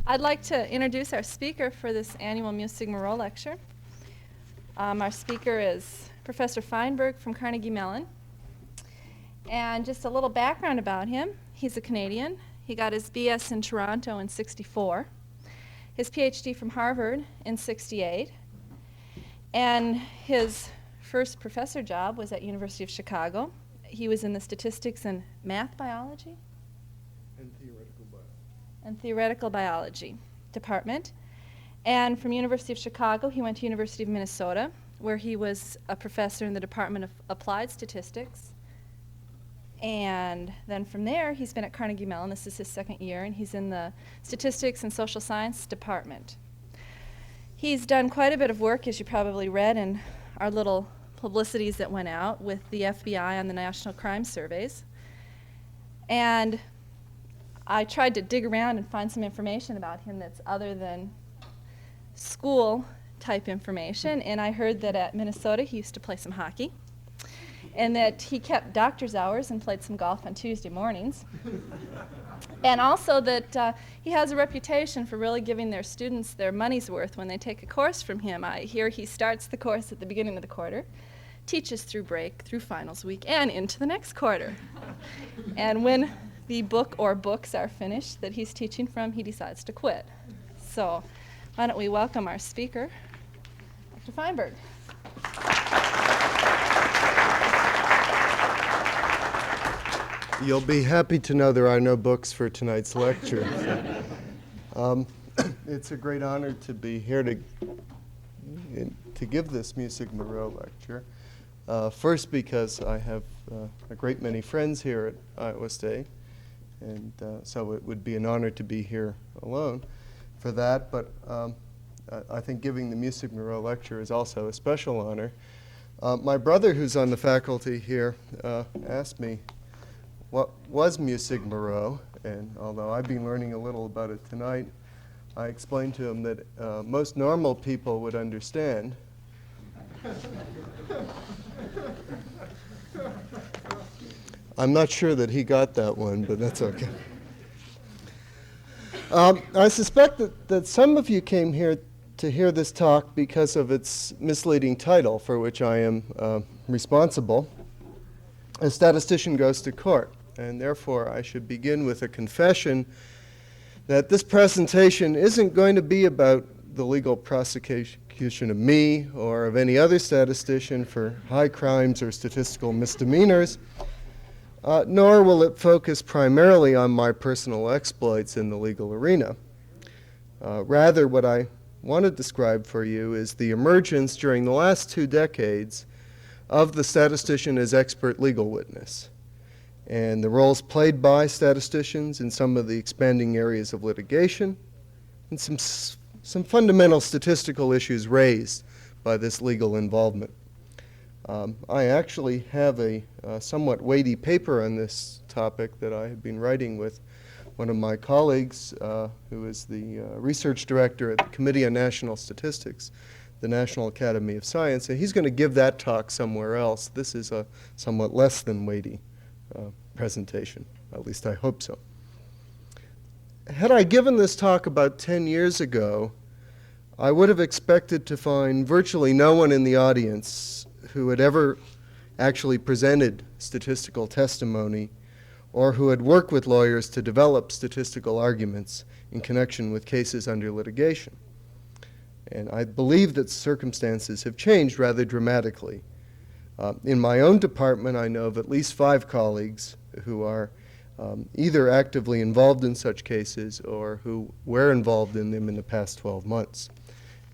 I'd like to introduce our speaker for this annual Mu Sigma Rho lecture. Our speaker is Professor Feinberg from Carnegie Mellon. And just a little background about him. He's a Canadian. He got his BS in Toronto in '64, his PhD from Harvard in '68, and his first professor job was at University of Chicago. He was in the statistics and math biology and theoretical biology department. And from University of Chicago, he went to University of Minnesota, where he was a professor in the Department of Applied Statistics. And then from there, he's been at Carnegie Mellon. This is his second year, and he's in the Statistics and Social Science department. He's done quite a bit of work, as you probably read in our little publicities that went out with the FBI on the national crime surveys. And I tried to dig around and find some information about him that's other than school type information, and I heard that at Minnesota he used to play some hockey, and that he kept doctor's hours and played some golf on Tuesday mornings. And also that he has a reputation for really giving their students their money's worth when they take a course from him. I hear he starts the course at the beginning of the quarter, teaches through break, through finals week, and into the next quarter. And when the book or books are finished that he's teaching from, he decides to quit. So why don't we welcome our speaker, Dr. Feinberg. You'll be happy to know there are no books for tonight's lecture. It's a great honor to be here to give this Mu Sigma Rho lecture. First, because I have a great many friends here at Iowa State, and so it would be an honor to be here alone for that. But I think giving the Mu Sigma Rho lecture is also a special honor. My brother, who's on the faculty here, asked me what was Mu Sigma Rho, and although I've been learning a little about it tonight, I explained to him that most normal people would understand. I'm not sure that he got that one, but that's okay. I suspect that some of you came here to hear this talk because of its misleading title, for which I am responsible. A statistician goes to court, and therefore I should begin with a confession that this presentation isn't going to be about the legal prosecution of me or of any other statistician for high crimes or statistical misdemeanors, nor will it focus primarily on my personal exploits in the legal arena. Rather, what I want to describe for you is the emergence during the last 2 decades of the statistician as expert legal witness, and the roles played by statisticians in some of the expanding areas of litigation, and some fundamental statistical issues raised by this legal involvement. I actually have a somewhat weighty paper on this topic that I have been writing with one of my colleagues, who is the research director at the Committee on National Statistics, the National Academy of Science, and he's going to give that talk somewhere else. This is a somewhat less than weighty presentation, at least I hope so. Had I given this talk about 10 years ago, I would have expected to find virtually no one in the audience who had ever actually presented statistical testimony or who had worked with lawyers to develop statistical arguments in connection with cases under litigation. And I believe that circumstances have changed rather dramatically. In my own department, I know of at least 5 colleagues who are either actively involved in such cases or who were involved in them in the past 12 months.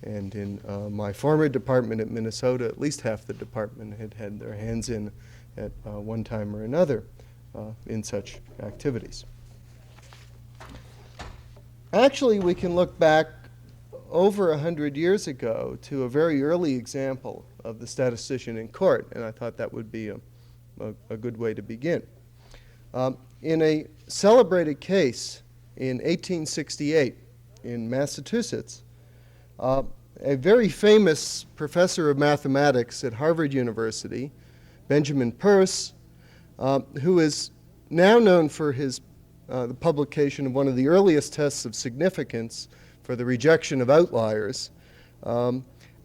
And in my former department at Minnesota, at least half the department had had their hands in at one time or another in such activities. Actually, we can look back over 100 years ago to a very early example of the statistician in court, and I thought that would be a good way to begin. In a celebrated case in 1868 in Massachusetts, a very famous professor of mathematics at Harvard University, Benjamin Peirce, who is now known for his the publication of one of the earliest tests of significance for the rejection of outliers,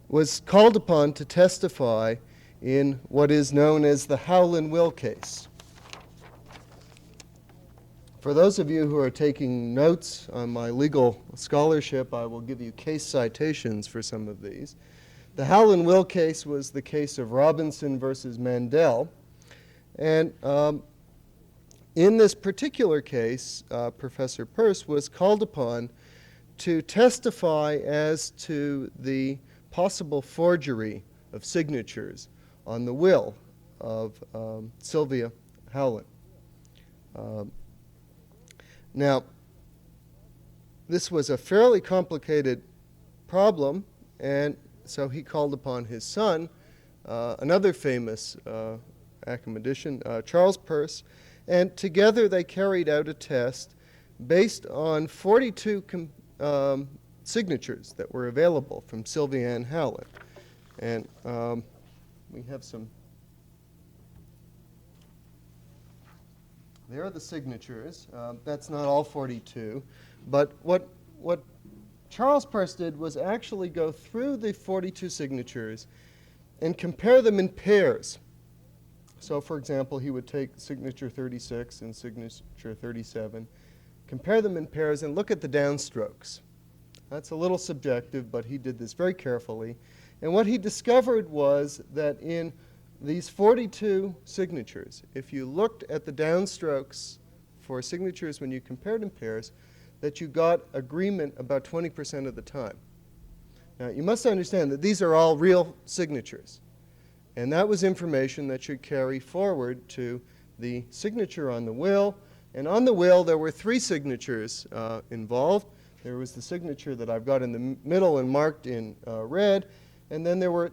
was called upon to testify in what is known as the Howlin-Will case. For those of you who are taking notes on my legal scholarship, I will give you case citations for some of these. The Howlin-Will case was the case of Robinson versus Mandel. And in this particular case, Professor Peirce was called upon to testify as to the possible forgery of signatures on the will of Sylvia Howlin. Now, this was a fairly complicated problem, and so he called upon his son, another famous academician, Charles Peirce, and together they carried out a test based on 42 signatures that were available from Sylvia Ann Howlin. And we have some. There are the signatures. That's not all 42. But what Charles Peirce did was actually go through the 42 signatures and compare them in pairs. So, for example, he would take signature 36 and signature 37, compare them in pairs, and look at the downstrokes. That's a little subjective, but he did this very carefully. And what he discovered was that in these 42 signatures, if you looked at the downstrokes for signatures when you compared in pairs, that you got agreement about 20% of the time. Now, you must understand that these are all real signatures. And that was information that should carry forward to the signature on the will. And on the will, there were 3 signatures involved. There was the signature that I've got in the middle and marked in red. And then there were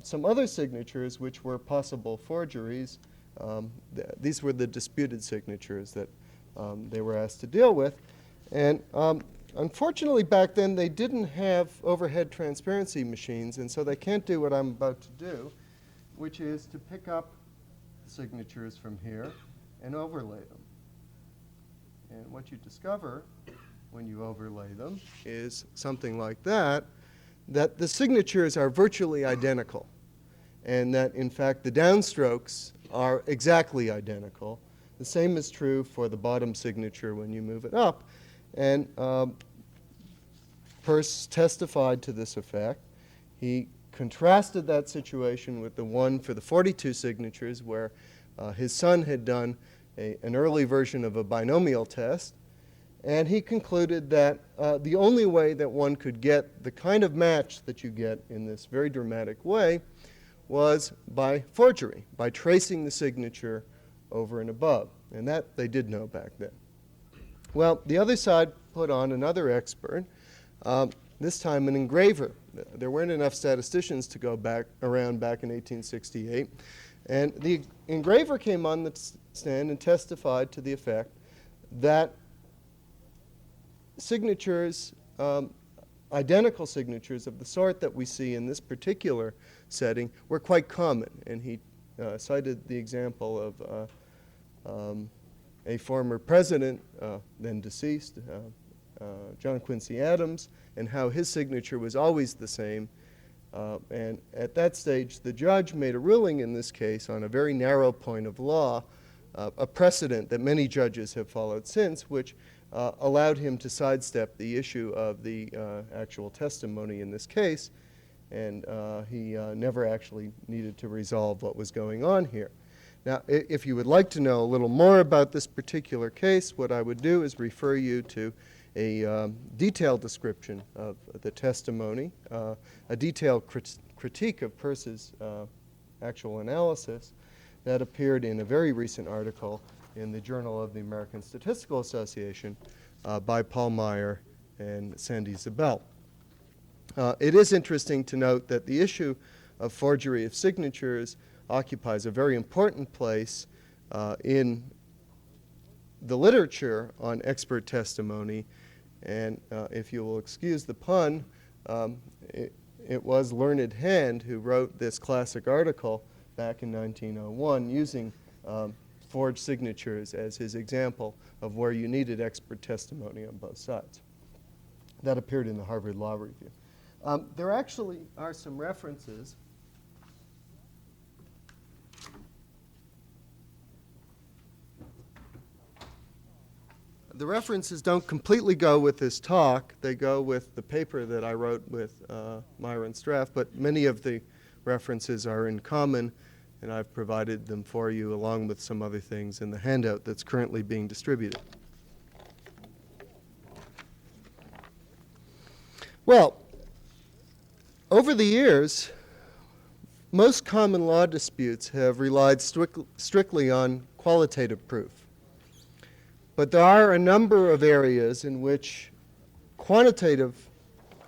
some other signatures which were possible forgeries. These were the disputed signatures that they were asked to deal with. And unfortunately, back then, they didn't have overhead transparency machines, and so they can't do what I'm about to do, which is to pick up signatures from here and overlay them. And what you discover when you overlay them is something like that the signatures are virtually identical, and that, in fact, the downstrokes are exactly identical. The same is true for the bottom signature when you move it up. And Peirce testified to this effect. He contrasted that situation with the one for the 42 signatures where his son had done an early version of a binomial test. And he concluded that the only way that one could get the kind of match that you get in this very dramatic way was by forgery, by tracing the signature over and above. And that they did know back then. Well, the other side put on another expert, this time an engraver. There weren't enough statisticians to go around back in 1868. And the engraver came on the stand and testified to the effect that signatures, identical signatures of the sort that we see in this particular setting were quite common. And he cited the example of a former president, then deceased, John Quincy Adams, and how his signature was always the same. And at that stage, the judge made a ruling in this case on a very narrow point of law, a precedent that many judges have followed since, which allowed him to sidestep the issue of the actual testimony in this case, and he never actually needed to resolve what was going on here. Now, if you would like to know a little more about this particular case, what I would do is refer you to a detailed description of the testimony, a detailed critique of Peirce's actual analysis that appeared in a very recent article in the Journal of the American Statistical Association by Paul Meyer and Sandy Zabel. It is interesting to note that the issue of forgery of signatures occupies a very important place in the literature on expert testimony. And if you will excuse the pun, it was Learned Hand who wrote this classic article back in 1901 using forged signatures as his example of where you needed expert testimony on both sides. That appeared in the Harvard Law Review. There actually are some references. The references don't completely go with this talk. They go with the paper that I wrote with Myron Straff, but many of the references are in common, and I've provided them for you along with some other things in the handout that's currently being distributed. Well, over the years, most common law disputes have relied strictly on qualitative proof. But there are a number of areas in which quantitative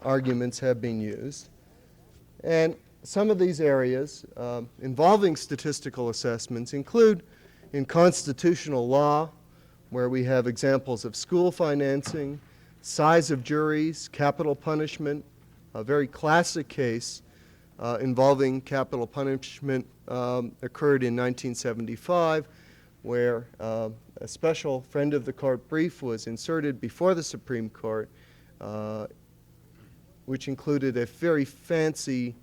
arguments have been used, and some of these areas involving statistical assessments include in constitutional law, where we have examples of school financing, size of juries, capital punishment. A very classic case involving capital punishment occurred in 1975, where a special friend of the court brief was inserted before the Supreme Court, which included a very fancy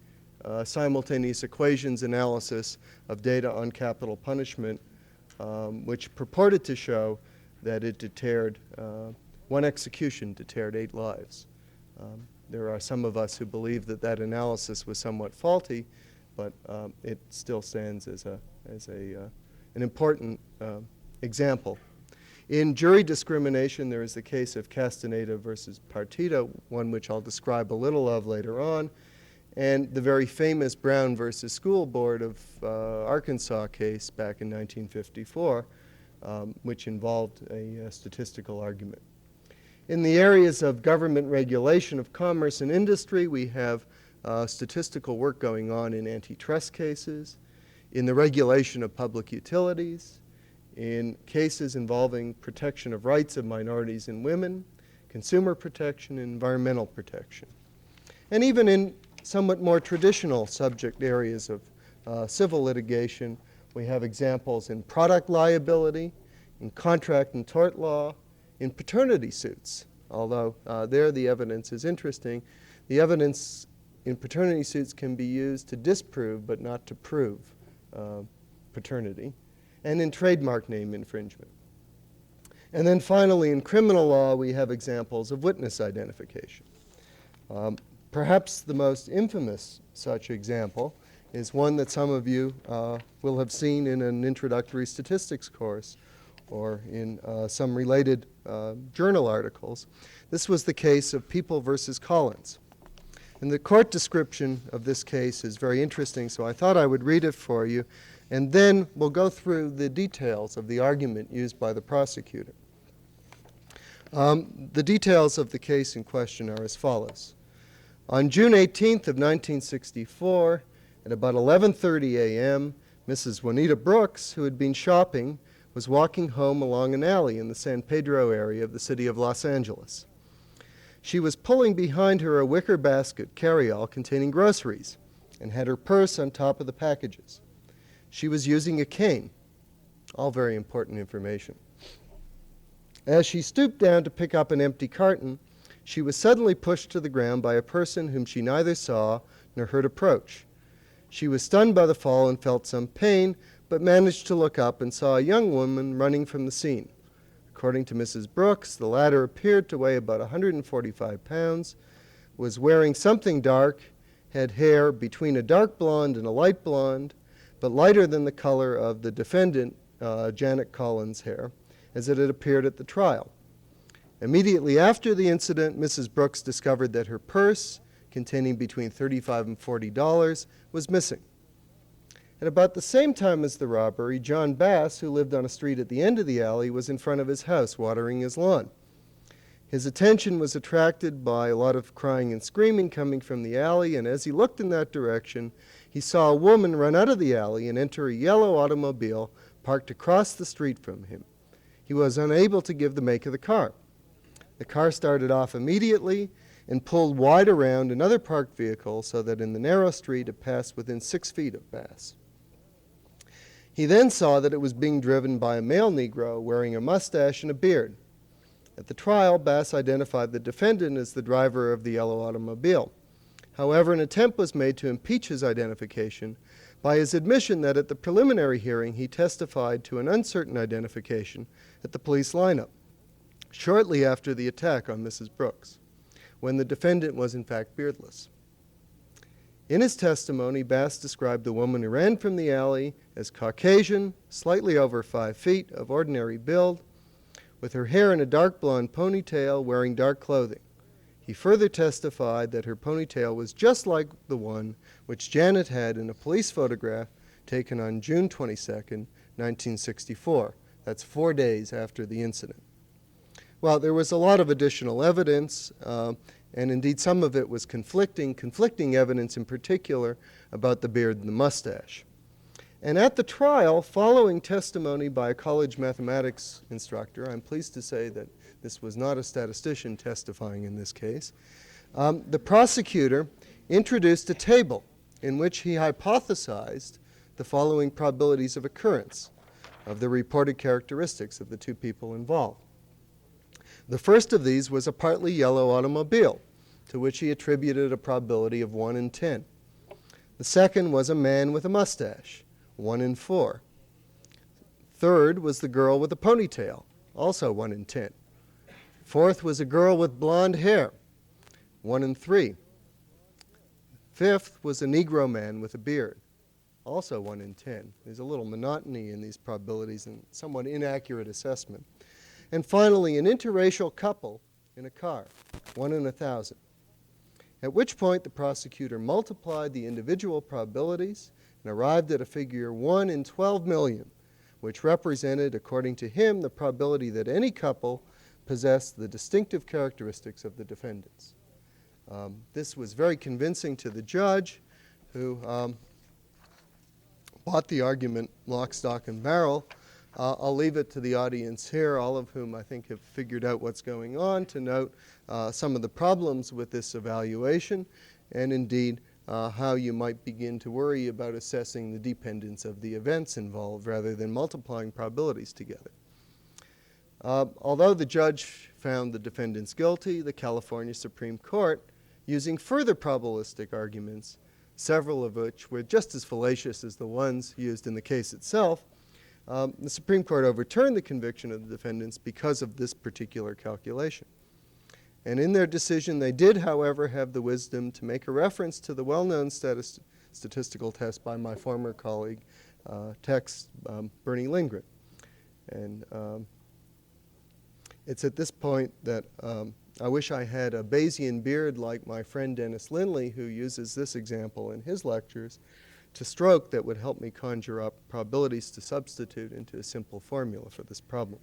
simultaneous equations analysis of data on capital punishment, which purported to show that it deterred, one execution deterred 8 lives. There are some of us who believe that that analysis was somewhat faulty, but it still stands as an important example. In jury discrimination, there is the case of Castaneda versus Partita, one which I'll describe a little of later on, and the very famous Brown versus School Board of Arkansas case back in 1954, which involved a statistical argument. In the areas of government regulation of commerce and industry, we have statistical work going on in antitrust cases, in the regulation of public utilities, in cases involving protection of rights of minorities and women, consumer protection, and environmental protection. And even in somewhat more traditional subject areas of civil litigation, we have examples in product liability, in contract and tort law, in paternity suits, although there the evidence is interesting. The evidence in paternity suits can be used to disprove but not to prove paternity, and in trademark name infringement. And then finally, in criminal law, we have examples of witness identification. Perhaps the most infamous such example is one that some of you will have seen in an introductory statistics course or in some related journal articles. This was the case of People versus Collins. And the court description of this case is very interesting, so I thought I would read it for you, and then we'll go through the details of the argument used by the prosecutor. The details of the case in question are as follows. On June 18th of 1964, at about 11:30 a.m., Mrs. Juanita Brooks, who had been shopping, was walking home along an alley in the San Pedro area of the city of Los Angeles. She was pulling behind her a wicker basket carryall containing groceries and had her purse on top of the packages. She was using a cane, all very important information. As she stooped down to pick up an empty carton, she was suddenly pushed to the ground by a person whom she neither saw nor heard approach. She was stunned by the fall and felt some pain, but managed to look up and saw a young woman running from the scene. According to Mrs. Brooks, the latter appeared to weigh about 145 pounds, was wearing something dark, had hair between a dark blonde and a light blonde, but lighter than the color of the defendant, Janet Collins' hair, as it had appeared at the trial. Immediately after the incident, Mrs. Brooks discovered that her purse, containing between $35 and $40, was missing. At about the same time as the robbery, John Bass, who lived on a street at the end of the alley, was in front of his house watering his lawn. His attention was attracted by a lot of crying and screaming coming from the alley, and as he looked in that direction, he saw a woman run out of the alley and enter a yellow automobile parked across the street from him. He was unable to give the make of the car. The car started off immediately and pulled wide around another parked vehicle so that in the narrow street it passed within 6 feet of Bass. He then saw that it was being driven by a male Negro wearing a mustache and a beard. At the trial, Bass identified the defendant as the driver of the yellow automobile. However, an attempt was made to impeach his identification by his admission that at the preliminary hearing he testified to an uncertain identification at the police lineup, shortly after the attack on Mrs. Brooks, when the defendant was in fact beardless. In his testimony, Bass described the woman who ran from the alley as Caucasian, slightly over 5 feet, of ordinary build, with her hair in a dark blonde ponytail, wearing dark clothing. He further testified that her ponytail was just like the one which Janet had in a police photograph taken on June 22, 1964. That's 4 days after the incident. Well, there was a lot of additional evidence, and indeed some of it was conflicting evidence in particular about the beard and the mustache. And at the trial, following testimony by a college mathematics instructor, I'm pleased to say that this was not a statistician testifying in this case, the prosecutor introduced a table in which he hypothesized the following probabilities of occurrence of the reported characteristics of the two people involved. The first of these was a partly yellow automobile, to which he attributed a probability of 1 in 10. The second was a man with a mustache, 1 in 4. Third was the girl with a ponytail, also 1 in 10. Fourth was a girl with blonde hair, 1 in 3. Fifth was a Negro man with a beard, also 1 in 10. There's a little monotony in these probabilities and somewhat inaccurate assessment. And finally, an interracial couple in a car, 1 in 1,000. At which point the prosecutor multiplied the individual probabilities and arrived at a figure 1 in 12 million, which represented, according to him, the probability that any couple possessed the distinctive characteristics of the defendants. This was very convincing to the judge, who bought the argument lock, stock, and barrel. I'll leave it to the audience here, all of whom I think have figured out what's going on, to note some of the problems with this evaluation, and indeed how you might begin to worry about assessing the dependence of the events involved rather than multiplying probabilities together. Although the judge found the defendants guilty, the California Supreme Court, using further probabilistic arguments, several of which were just as fallacious as the ones used in the case itself, the Supreme Court overturned the conviction of the defendants because of this particular calculation. And in their decision, they did, however, have the wisdom to make a reference to the well-known statistical test by my former colleague, Bernie Lindgren. And it's at this point that I wish I had a Bayesian beard like my friend Dennis Lindley, who uses this example in his lectures, to stroke that would help me conjure up probabilities to substitute into a simple formula for this problem.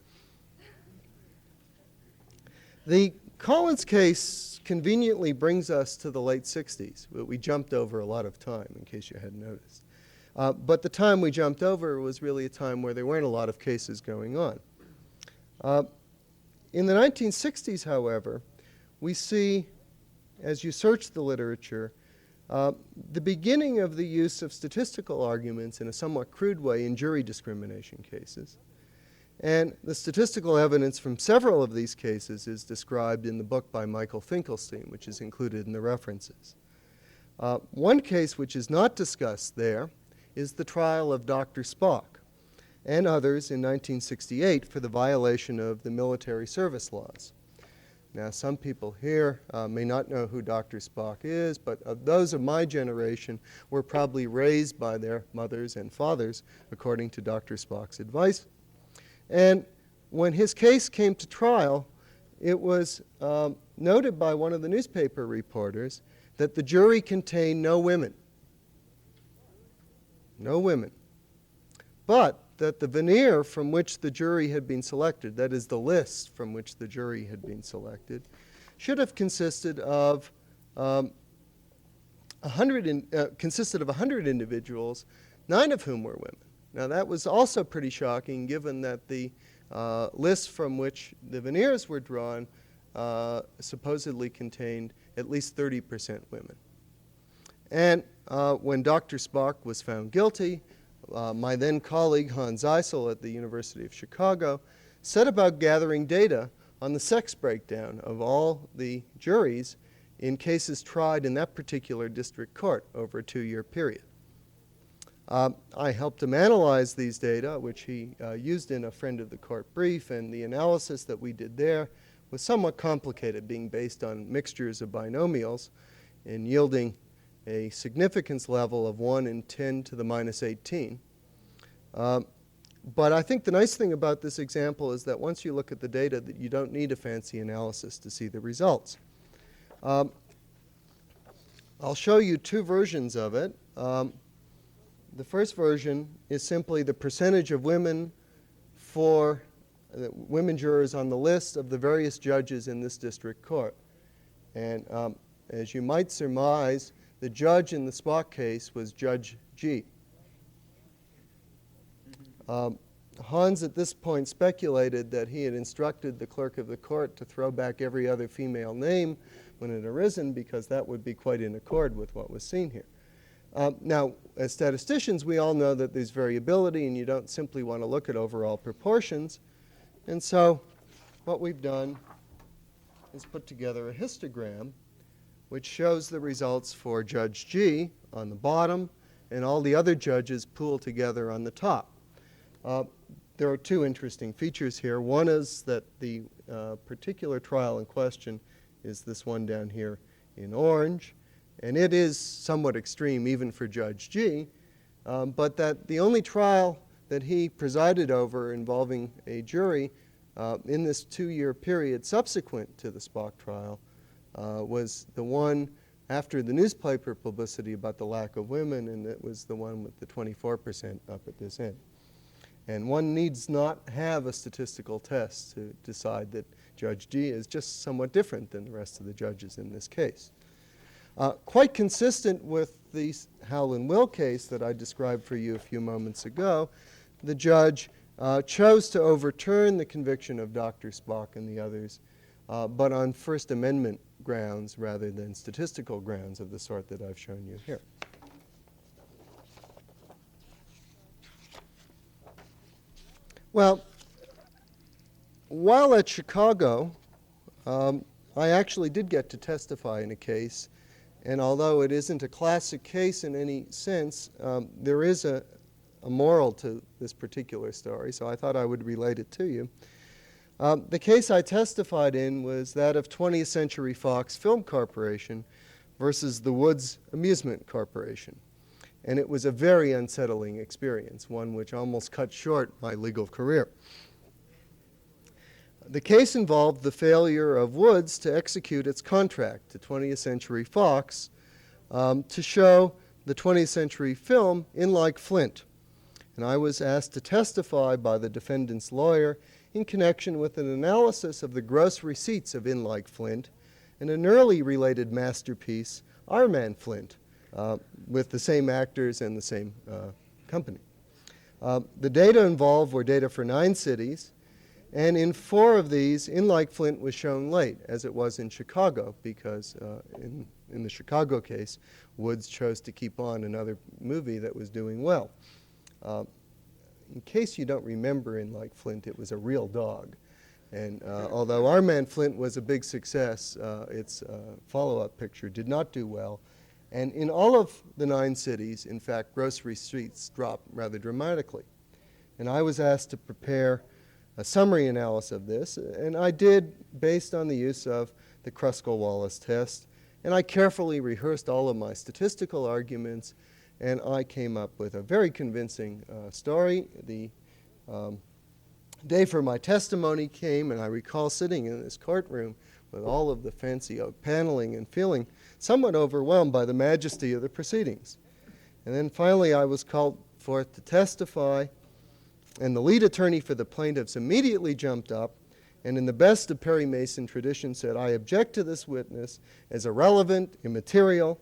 The Collins case conveniently brings us to the late 60s. We jumped over a lot of time, in case you hadn't noticed. But the time we jumped over was really a time where there weren't a lot of cases going on. In the 1960s, however, we see, as you search the literature, the beginning of the use of statistical arguments in a somewhat crude way in jury discrimination cases. And the statistical evidence from several of these cases is described in the book by Michael Finkelstein, which is included in the references. One case which is not discussed there is the trial of Dr. Spock and others in 1968 for the violation of the military service laws. Now, some people here may not know who Dr. Spock is, but those of my generation were probably raised by their mothers and fathers according to Dr. Spock's advice. And when his case came to trial, it was noted by one of the newspaper reporters that the jury contained no women. No women. But that the veneer from which the jury had been selected, that is the list from which the jury had been selected, should have consisted of 100 individuals, 9 of whom were women. Now that was also pretty shocking, given that the list from which the veneers were drawn supposedly contained at least 30% women. And when Dr. Spock was found guilty, my then colleague Hans Eisel at the University of Chicago set about gathering data on the sex breakdown of all the juries in cases tried in that particular district court over a 2-year period. I helped him analyze these data, which he used in a friend of the court brief, and the analysis that we did there was somewhat complicated, being based on mixtures of binomials and yielding a significance level of 1 in 10 to the minus 18. But I think the nice thing about this example is that once you look at the data, that you don't need a fancy analysis to see the results. I'll show you 2 versions of it. The first version is simply the percentage of women for women jurors on the list of the various judges in this district court. And as you might surmise, the judge in the Spock case was Judge G. Hans at this point speculated that he had instructed the clerk of the court to throw back every other female name when it had arisen, because that would be quite in accord with what was seen here. Now, as statisticians, we all know that there's variability, and you don't simply want to look at overall proportions. And so what we've done is put together a histogram which shows the results for Judge G on the bottom and all the other judges pooled together on the top. There are 2 interesting features here. One is that the particular trial in question is this one down here in orange. And it is somewhat extreme even for Judge G, but that the only trial that he presided over involving a jury in this 2-year period subsequent to the Spock trial was the one after the newspaper publicity about the lack of women, and it was the one with the 24% up at this end. And one needs not have a statistical test to decide that Judge G is just somewhat different than the rest of the judges in this case. Quite consistent with the Howland-Will case that I described for you a few moments ago, the judge chose to overturn the conviction of Dr. Spock and the others, but on First Amendment grounds rather than statistical grounds of the sort that I've shown you here. Well, while at Chicago, I actually did get to testify in a case. And although it isn't a classic case in any sense, there is a moral to this particular story, so I thought I would relate it to you. The case I testified in was that of 20th Century Fox Film Corporation versus the Woods Amusement Corporation. And it was a very unsettling experience, one which almost cut short my legal career. The case involved the failure of Woods to execute its contract to 20th Century Fox to show the 20th century film In Like Flint. And I was asked to testify by the defendant's lawyer in connection with an analysis of the gross receipts of In Like Flint and an early related masterpiece, Our Man Flint, with the same actors and the same company. The data involved were data for 9 cities. And in 4 of these, In Like Flint was shown late, as it was in Chicago, because in the Chicago case, Woods chose to keep on another movie that was doing well. In case you don't remember In Like Flint, it was a real dog. And although Our Man Flint was a big success, its follow-up picture did not do well. And in all of the 9 cities, in fact, gross receipts dropped rather dramatically. And I was asked to prepare a summary analysis of this, and I did based on the use of the Kruskal-Wallis test, and I carefully rehearsed all of my statistical arguments, and I came up with a very convincing story. The day for my testimony came, and I recall sitting in this courtroom with all of the fancy oak paneling and feeling somewhat overwhelmed by the majesty of the proceedings. And then finally I was called forth to testify, and the lead attorney for the plaintiffs immediately jumped up and in the best of Perry Mason tradition said, "I object to this witness as irrelevant, immaterial,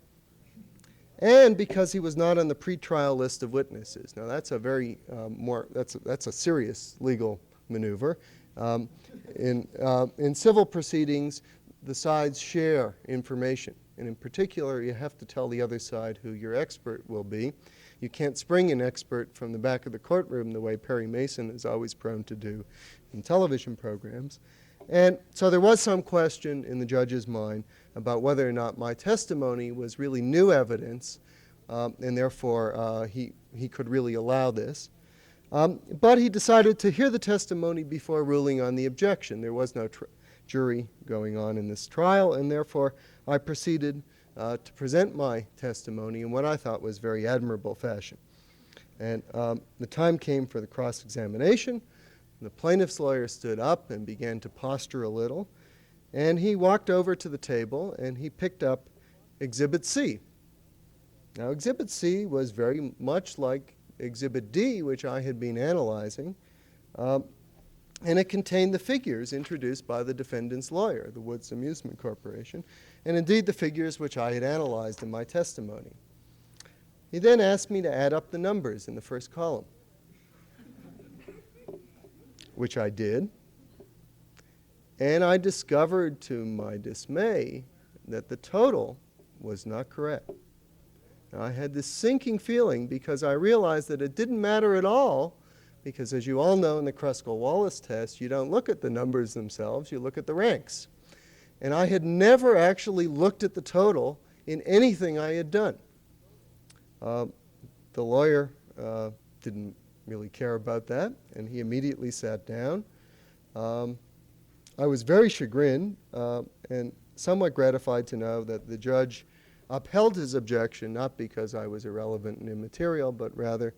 and because he was not on the pretrial list of witnesses." Now that's a very that's a serious legal maneuver. In civil proceedings, the sides share information, and in particular, you have to tell the other side who your expert will be. You can't spring an expert from the back of the courtroom the way Perry Mason is always prone to do in television programs. And so there was some question in the judge's mind about whether or not my testimony was really new evidence, and therefore he could really allow this. But he decided to hear the testimony before ruling on the objection. There was no jury going on in this trial, and therefore I proceeded to present my testimony in what I thought was very admirable fashion. And the time came for the cross-examination. The plaintiff's lawyer stood up and began to posture a little, and he walked over to the table and he picked up Exhibit C. Now, Exhibit C was very much like Exhibit D, which I had been analyzing, and it contained the figures introduced by the defendant's lawyer, the Woods Amusement Corporation, and indeed the figures which I had analyzed in my testimony. He then asked me to add up the numbers in the first column, which I did, and I discovered to my dismay that the total was not correct. Now, I had this sinking feeling because I realized that it didn't matter at all, because as you all know in the Kruskal-Wallis test, you don't look at the numbers themselves, you look at the ranks. And I had never actually looked at the total in anything I had done. The lawyer didn't really care about that, and he immediately sat down. I was very chagrined and somewhat gratified to know that the judge upheld his objection, not because I was irrelevant and immaterial, but rather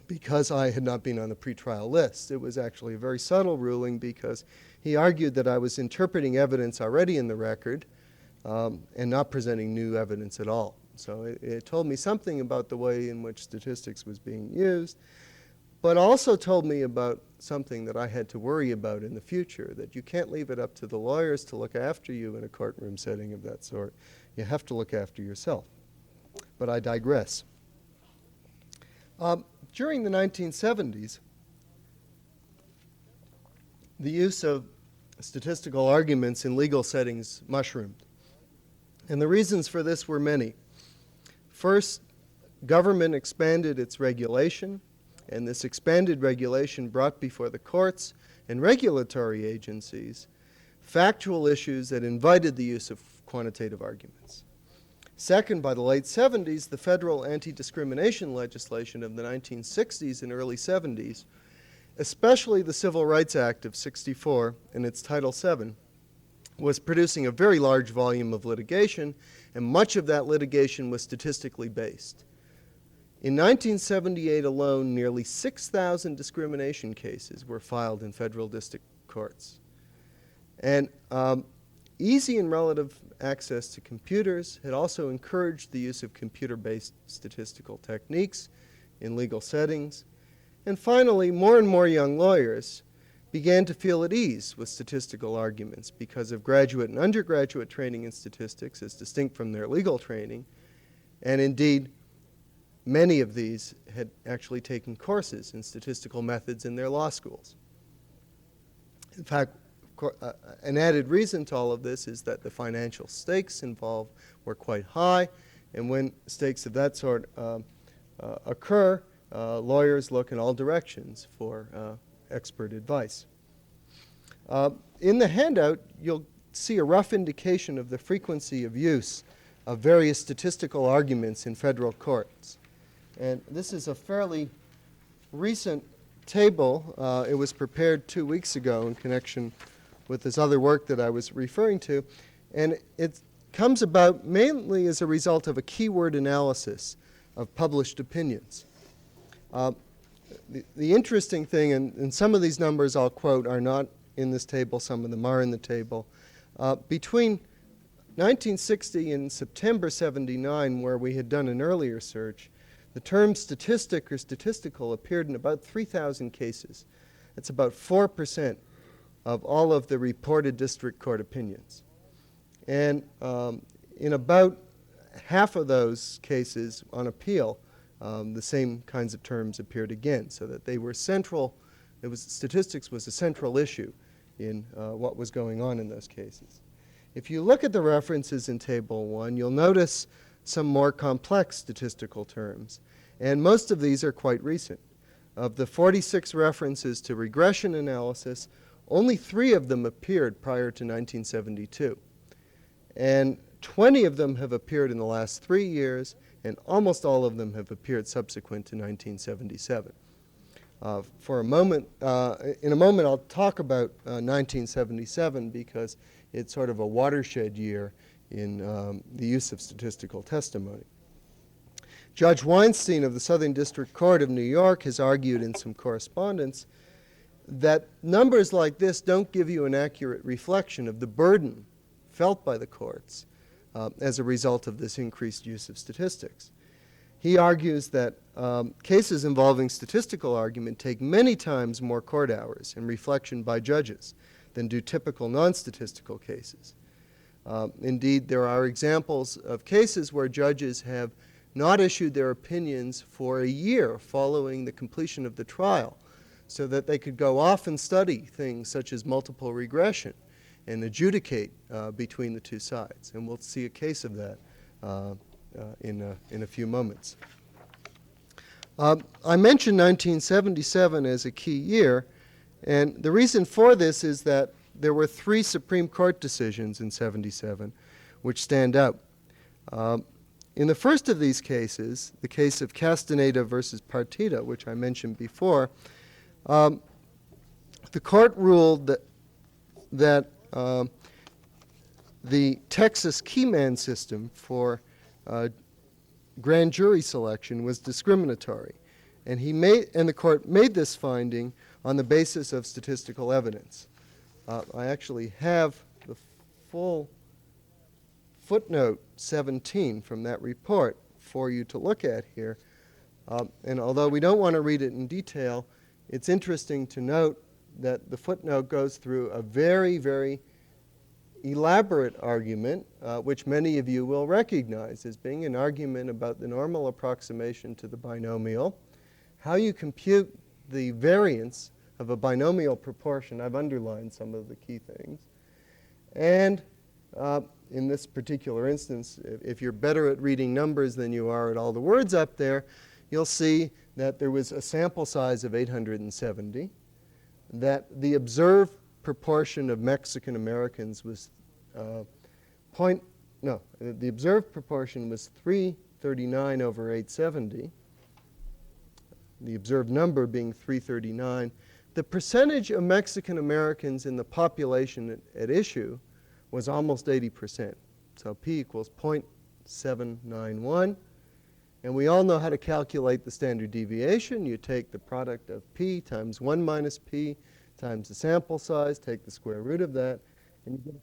because I had not been on the pretrial list. It was actually a very subtle ruling because he argued that I was interpreting evidence already in the record and not presenting new evidence at all. So it told me something about the way in which statistics was being used, but also told me about something that I had to worry about in the future, that you can't leave it up to the lawyers to look after you in a courtroom setting of that sort. You have to look after yourself. But I digress. During the 1970s, the use of statistical arguments in legal settings mushroomed. And the reasons for this were many. First, government expanded its regulation, and this expanded regulation brought before the courts and regulatory agencies factual issues that invited the use of quantitative arguments. Second, by the late 70s, the federal anti-discrimination legislation of the 1960s and early 70s, especially the Civil Rights Act of '64 and its Title VII, was producing a very large volume of litigation, and much of that litigation was statistically based. In 1978 alone, nearly 6,000 discrimination cases were filed in federal district courts. And easy and relative access to computers had also encouraged the use of computer-based statistical techniques in legal settings. And finally, more and more young lawyers began to feel at ease with statistical arguments because of graduate and undergraduate training in statistics as distinct from their legal training. And indeed, many of these had actually taken courses in statistical methods in their law schools. In fact, an added reason to all of this is that the financial stakes involved were quite high, and when stakes of that sort occur, lawyers look in all directions for expert advice. In the handout, you'll see a rough indication of the frequency of use of various statistical arguments in federal courts. And this is a fairly recent table. It was prepared 2 weeks ago in connection with this other work that I was referring to. And it comes about mainly as a result of a keyword analysis of published opinions. The interesting thing, and some of these numbers I'll quote are not in this table, some of them are in the table. Between 1960 and September '79, where we had done an earlier search, the term statistic or statistical appeared in about 3,000 cases. That's about 4% of all of the reported district court opinions. And in about half of those cases on appeal, the same kinds of terms appeared again, so that they were central. Statistics was a central issue in what was going on in those cases. If you look at the references in Table 1, you'll notice some more complex statistical terms. And most of these are quite recent. Of the 46 references to regression analysis, only 3 of them appeared prior to 1972. And 20 of them have appeared in the last 3 years, and almost all of them have appeared subsequent to 1977. In a moment, I'll talk about 1977 because it's sort of a watershed year in the use of statistical testimony. Judge Weinstein of the Southern District Court of New York has argued in some correspondence that numbers like this don't give you an accurate reflection of the burden felt by the courts as a result of this increased use of statistics. He argues that cases involving statistical argument take many times more court hours and reflection by judges than do typical non-statistical cases. Indeed, there are examples of cases where judges have not issued their opinions for a year following the completion of the trial so that they could go off and study things such as multiple regression and adjudicate between the two sides. And we'll see a case of that in a few moments. I mentioned 1977 as a key year, and the reason for this is that there were 3 Supreme Court decisions in 77 which stand out. In the first of these cases, the case of Castaneda versus Partita, which I mentioned before, the court ruled that the Texas keyman system for grand jury selection was discriminatory. And the court made this finding on the basis of statistical evidence. I actually have the full footnote 17 from that report for you to look at here. And although we don't want to read it in detail, it's interesting to note that the footnote goes through a very, very elaborate argument, which many of you will recognize as being an argument about the normal approximation to the binomial, how you compute the variance of a binomial proportion. I've underlined some of the key things. And in this particular instance, if you're better at reading numbers than you are at all the words up there, you'll see that there was a sample size of 870, that the observed proportion of Mexican Americans was the observed proportion was 339 over 870, the observed number being 339. The percentage of Mexican Americans in the population at issue was almost 80%. So P equals 0.791. And we all know how to calculate the standard deviation. You take the product of P times 1 minus P times the sample size, take the square root of that, and you get a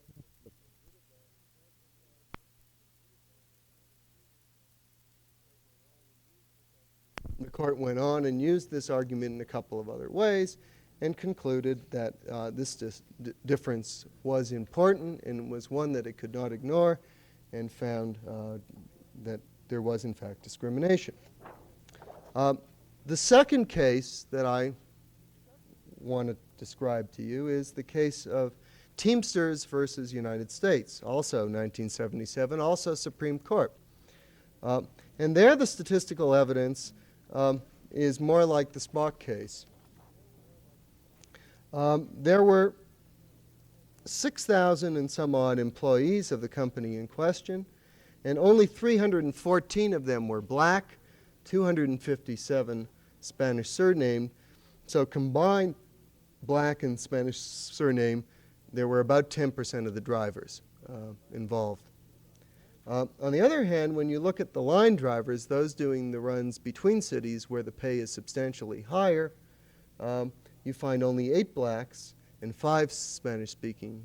The court went on and used this argument in a couple of other ways and concluded that this difference was important and was one that it could not ignore, and found that there was, in fact, discrimination. The second case that I want to describe to you is the case of Teamsters versus United States, also 1977, also Supreme Court. And there the statistical evidence is more like the Spock case. There were 6,000 and some odd employees of the company in question, and only 314 of them were black, 257 Spanish surnamed. So combined black and Spanish surname, there were about 10% of the drivers involved. On the other hand, when you look at the line drivers, those doing the runs between cities where the pay is substantially higher, you find only 8 blacks and 5 Spanish-speaking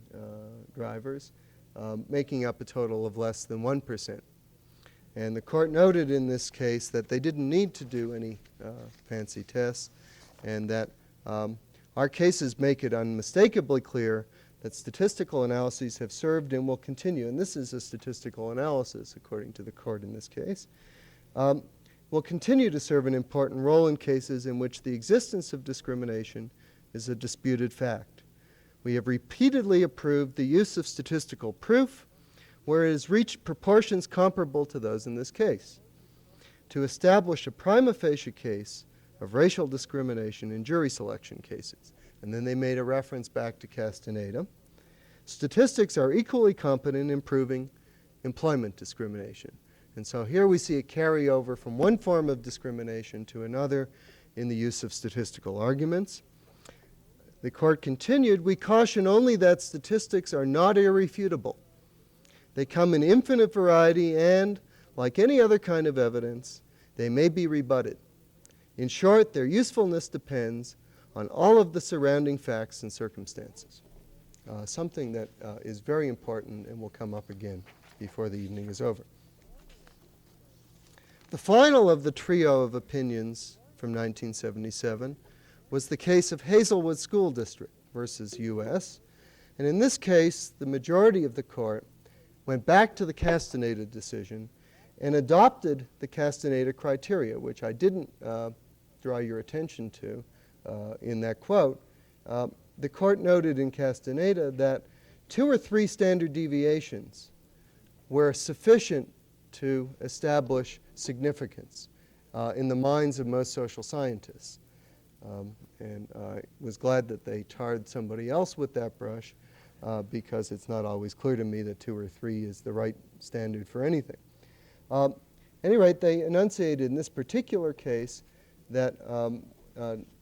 drivers, making up a total of less than 1%. And the court noted in this case that they didn't need to do any fancy tests, and that our cases make it unmistakably clear that statistical analyses have served and will continue, and this is a statistical analysis according to the court in this case, will continue to serve an important role in cases in which the existence of discrimination is a disputed fact. We have repeatedly approved the use of statistical proof where it has reached proportions comparable to those in this case, to establish a prima facie case of racial discrimination in jury selection cases. And then they made a reference back to Castaneda. Statistics are equally competent in proving employment discrimination. And so here we see a carryover from one form of discrimination to another in the use of statistical arguments. The court continued, we caution only that statistics are not irrefutable. They come in infinite variety and, like any other kind of evidence, they may be rebutted. In short, their usefulness depends on all of the surrounding facts and circumstances. Something that is very important and will come up again before the evening is over. The final of the trio of opinions from 1977 was the case of Hazelwood School District versus U.S. And in this case, the majority of the court went back to the Castaneda decision and adopted the Castaneda criteria, which I didn't draw your attention to in that quote. The court noted in Castaneda that 2 or 3 standard deviations were sufficient to establish significance in the minds of most social scientists. And I was glad that they tarred somebody else with that brush because it's not always clear to me that 2 or 3 is the right standard for anything. At any rate, they enunciated in this particular case that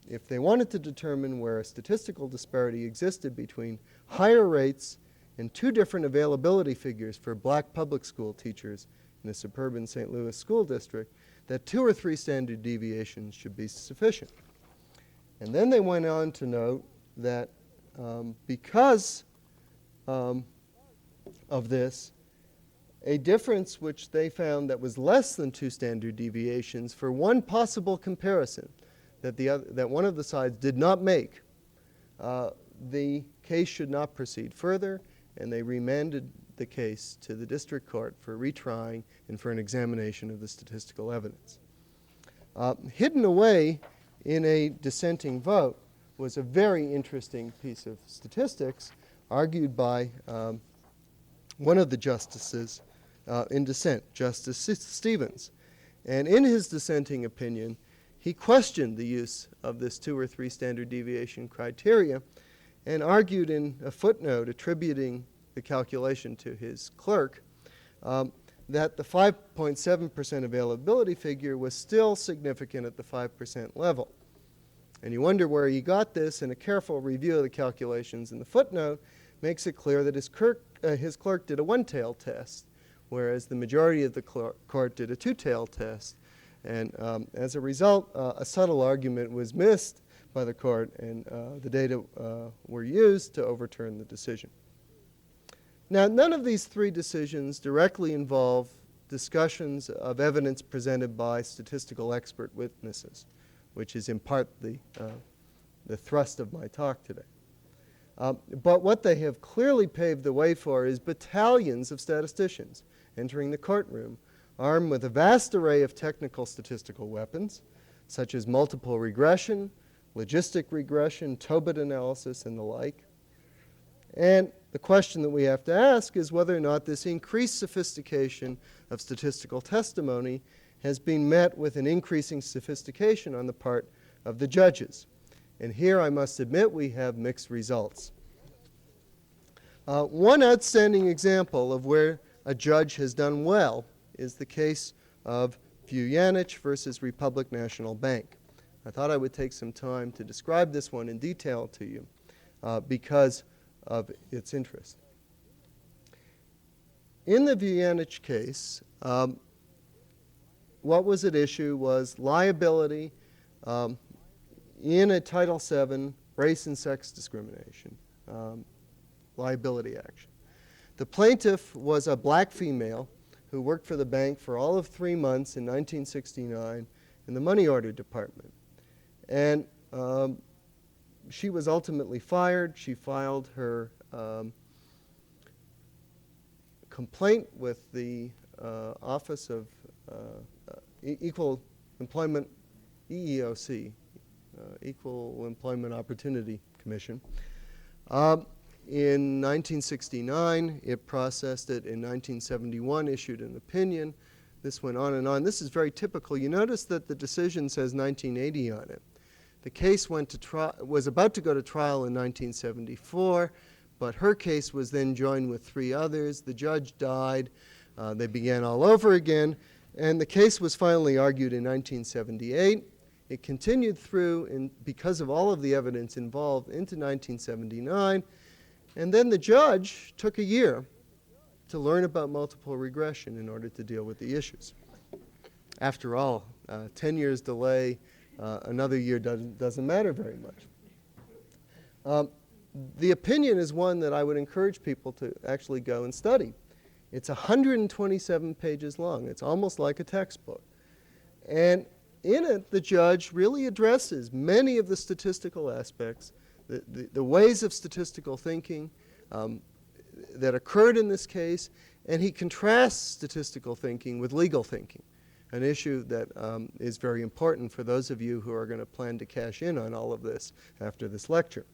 if they wanted to determine where a statistical disparity existed between higher rates and 2 different availability figures for black public school teachers in the suburban St. Louis school district, that 2 or 3 standard deviations should be sufficient. And then they went on to note that because of this, a difference which they found that was less than 2 standard deviations for one possible comparison that one of the sides did not make, the case should not proceed further, and they remanded the case to the district court for retrying and for an examination of the statistical evidence. Hidden away in a dissenting vote was a very interesting piece of statistics argued by one of the justices in dissent, Justice Stevens. And in his dissenting opinion, he questioned the use of this 2 or 3 standard deviation criteria and argued in a footnote attributing the calculation to his clerk that the 5.7% availability figure was still significant at the 5% level. And you wonder where he got this, and a careful review of the calculations in the footnote makes it clear that his clerk did a 1-tailed test, whereas the majority of the court did a 2-tailed test. And as a result, a subtle argument was missed by the court, and the data were used to overturn the decision. Now, none of these 3 decisions directly involve discussions of evidence presented by statistical expert witnesses, which is in part the thrust of my talk today. But what they have clearly paved the way for is battalions of statisticians entering the courtroom armed with a vast array of technical statistical weapons, such as multiple regression, logistic regression, Tobit analysis, and the like. And the question that we have to ask is whether or not this increased sophistication of statistical testimony has been met with an increasing sophistication on the part of the judges. And here I must admit we have mixed results. One outstanding example of where a judge has done well is the case of Vujanich versus Republic National Bank. I thought I would take some time to describe this one in detail to you because of its interest. In the Vujanich case, what was at issue was liability in a Title VII race and sex discrimination liability action. The plaintiff was a black female who worked for the bank for all of 3 months in 1969 in the money order department. And she was ultimately fired. She filed her complaint with the Office of Equal Employment, EEOC, Equal Employment Opportunity Commission, in 1969. It processed it in 1971, issued an opinion. This went on and on. This is very typical. You notice that the decision says 1980 on it. The case was about to go to trial in 1974, but her case was then joined with 3 others. The judge died. They began all over again, and the case was finally argued in 1978. It continued through, because of all of the evidence involved, into 1979, and then the judge took a year to learn about multiple regression in order to deal with the issues. After all, 10 years delay, another year doesn't matter very much. The opinion is one that I would encourage people to actually go and study. It's 127 pages long. It's almost like a textbook. And in it, the judge really addresses many of the statistical aspects, the ways of statistical thinking that occurred in this case, and he contrasts statistical thinking with legal thinking, an issue that is very important for those of you who are going to plan to cash in on all of this after this lecture.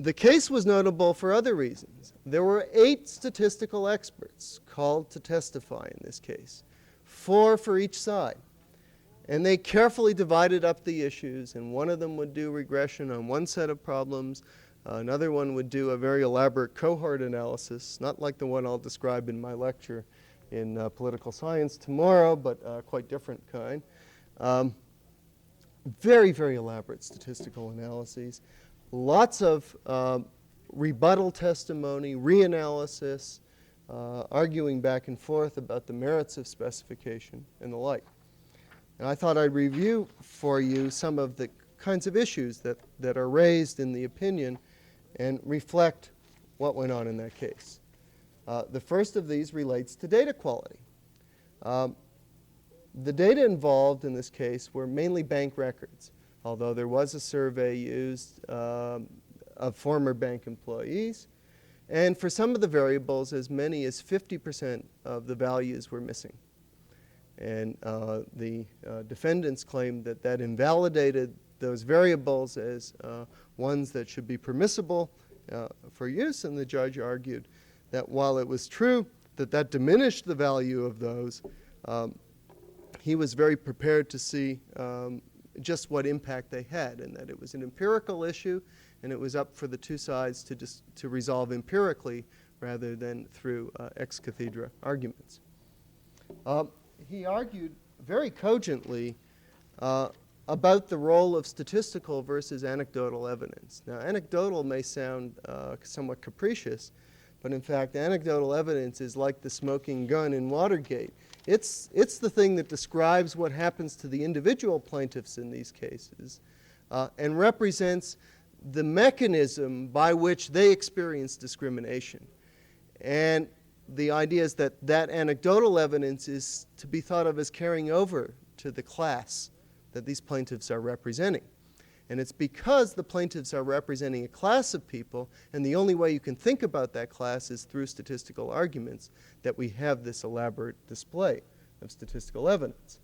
The case was notable for other reasons. There were 8 statistical experts called to testify in this case, 4 for each side. And they carefully divided up the issues, and one of them would do regression on one set of problems, another one would do a very elaborate cohort analysis, not like the one I'll describe in my lecture in political science tomorrow, but quite different kind. Very, very elaborate statistical analyses. Lots of rebuttal testimony, reanalysis, arguing back and forth about the merits of specification and the like. And I thought I'd review for you some of the kinds of issues that are raised in the opinion and reflect what went on in that case. The first of these relates to data quality. The data involved in this case were mainly bank records, although there was a survey used of former bank employees. And for some of the variables, as many as 50% of the values were missing. And the defendants claimed that that invalidated those variables as ones that should be permissible for use, and the judge argued that while it was true that that diminished the value of those, he was very prepared to see just what impact they had, and that it was an empirical issue, and it was up for the 2 sides to resolve empirically rather than through ex cathedra arguments. He argued very cogently about the role of statistical versus anecdotal evidence. Now, anecdotal may sound somewhat capricious, but in fact, anecdotal evidence is like the smoking gun in Watergate. It's the thing that describes what happens to the individual plaintiffs in these cases and represents the mechanism by which they experience discrimination. And the idea is that that anecdotal evidence is to be thought of as carrying over to the class that these plaintiffs are representing. And it's because the plaintiffs are representing a class of people, and the only way you can think about that class is through statistical arguments, that we have this elaborate display of statistical evidence.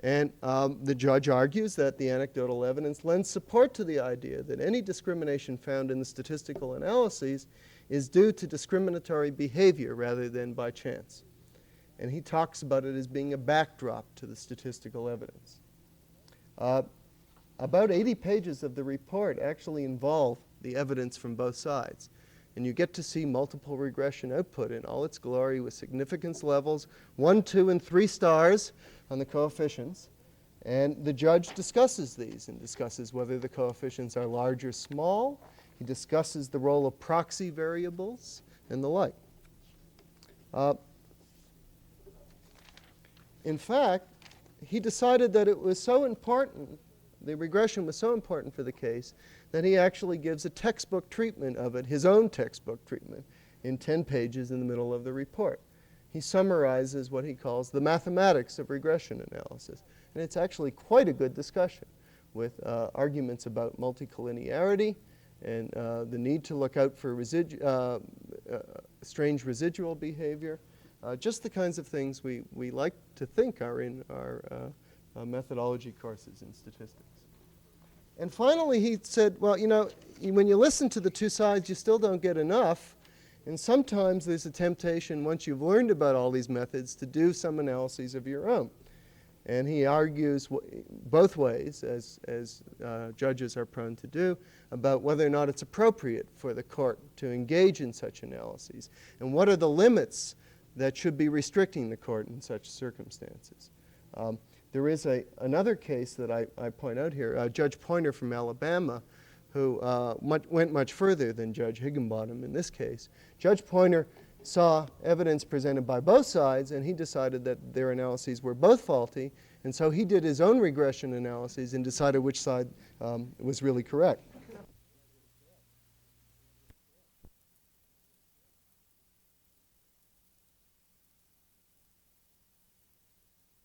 And the judge argues that the anecdotal evidence lends support to the idea that any discrimination found in the statistical analyses is due to discriminatory behavior rather than by chance. And he talks about it as being a backdrop to the statistical evidence. About 80 pages of the report actually involve the evidence from both sides. And you get to see multiple regression output in all its glory with significance levels, 1, 2, and 3 stars on the coefficients. And the judge discusses these and discusses whether the coefficients are large or small. He discusses the role of proxy variables and the like. In fact, he decided that it was so important, the regression was so important for the case, that he actually gives a textbook treatment of it, his own textbook treatment, in 10 pages in the middle of the report. He summarizes what he calls the mathematics of regression analysis. And it's actually quite a good discussion with arguments about multicollinearity and the need to look out for strange residual behavior, just the kinds of things we like to think are in our methodology courses in statistics. And finally, he said, well, you know, when you listen to the two sides, you still don't get enough. And sometimes there's a temptation, once you've learned about all these methods, to do some analyses of your own. And he argues both ways, as judges are prone to do, about whether or not it's appropriate for the court to engage in such analyses, and what are the limits that should be restricting the court in such circumstances. There is another case that I point out here, Judge Poynter from Alabama, who went much further than Judge Higginbottom in this case. Judge Poynter saw evidence presented by both sides, and he decided that their analyses were both faulty, and so he did his own regression analyses and decided which side was really correct.